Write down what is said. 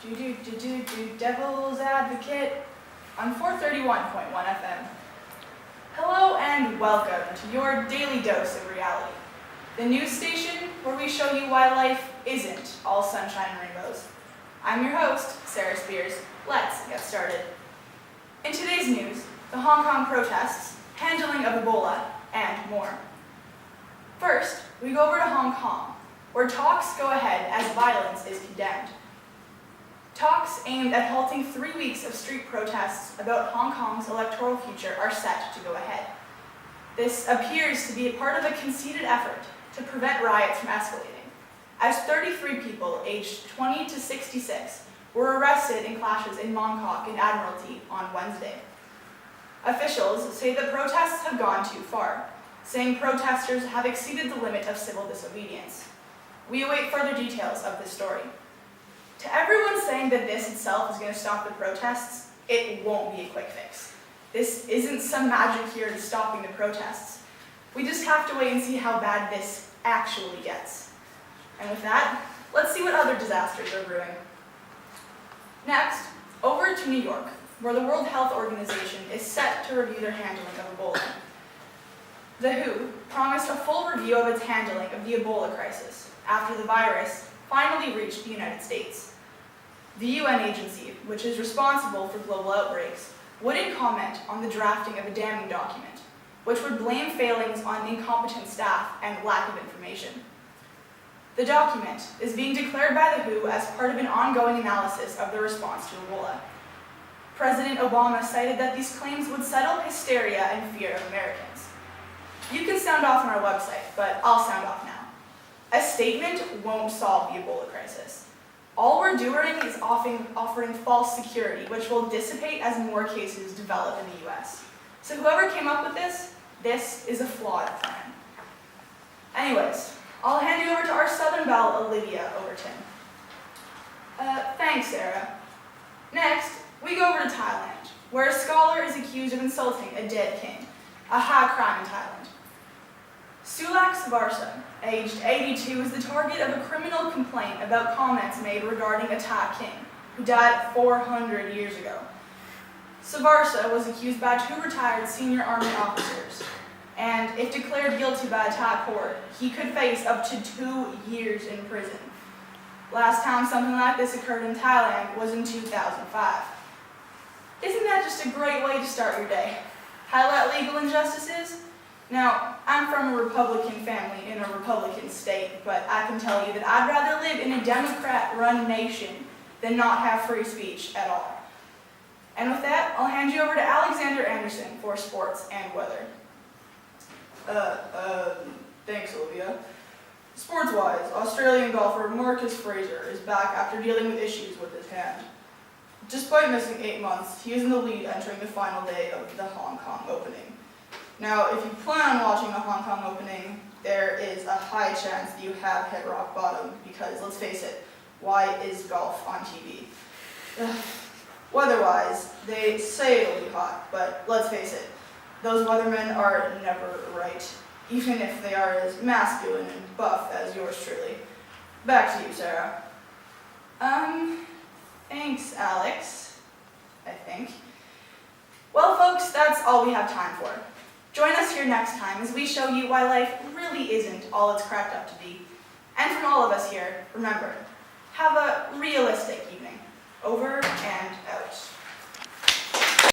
Devil's Advocate on 431.1 FM. Hello and welcome to your daily dose of reality, the news station where we show you why life isn't all sunshine and rainbows. I'm your host, Sarah Spears. Let's get started. In today's news, the Hong Kong protests, handling of Ebola, and more. First, we go over to Hong Kong, where talks go ahead as violence is condemned. Talks aimed at halting 3 weeks of street protests about Hong Kong's electoral future are set to go ahead. This appears to be a part of a conceited effort to prevent riots from escalating, as 33 people aged 20 to 66 were arrested in clashes in Mong Kok and Admiralty on Wednesday. Officials say the protests have gone too far, saying protesters have exceeded the limit of civil disobedience. We await further details of this story. To everyone saying that this itself is going to stop the protests, it won't be a quick fix. This isn't some magic here to stopping the protests. We just have to wait and see how bad this actually gets. And with that, let's see what other disasters are brewing. Next, over to New York, where the World Health Organization is set to review their handling of Ebola. The WHO promised a full review of its handling of the Ebola crisis after the virus finally reached the United States. The UN agency, which is responsible for global outbreaks, wouldn't comment on the drafting of a damning document, which would blame failings on incompetent staff and lack of information. The document is being declared by the WHO as part of an ongoing analysis of the response to Ebola. President Obama cited that these claims would settle hysteria and fear of Americans. You can sound off on our website, but I'll sound off now. A statement won't solve the Ebola crisis. All we're doing is offering false security, which will dissipate as more cases develop in the US. So whoever came up with this is a flawed plan. Anyways, I'll hand you over to our Southern Belle, Olivia Overton. Thanks, Sarah. Next, we go over to Thailand, where a scholar is accused of insulting a dead king, a high crime in Thailand. Sulak Savarsa, aged 82, is the target of a criminal complaint about comments made regarding a Thai king, who died 400 years ago. Savarsa was accused by 2 retired senior army officers, and if declared guilty by a Thai court, he could face up to 2 years in prison. Last time something like this occurred in Thailand was in 2005. Isn't that just a great way to start your day? Highlight legal injustices? Now, I'm from a Republican family in a Republican state, but I can tell you that I'd rather live in a Democrat-run nation than not have free speech at all. And with that, I'll hand you over to Alexander Anderson for sports and weather. Thanks, Olivia. Sports-wise, Australian golfer Marcus Fraser is back after dealing with issues with his hand. Despite missing 8 months, he is in the lead entering the final day of the Hong Kong opening. Now, if you plan on watching the Hong Kong opening, there is a high chance that you have hit rock bottom because, let's face it, why is golf on TV? Weather-wise, they say it'll be hot, but let's face it, those weathermen are never right, even if they are as masculine and buff as yours truly. Back to you, Sarah. Thanks, Alex, I think. Well, folks, that's all we have time for. Join us here next time as we show you why life really isn't all it's cracked up to be. And from all of us here, remember, have a realistic evening. Over and out.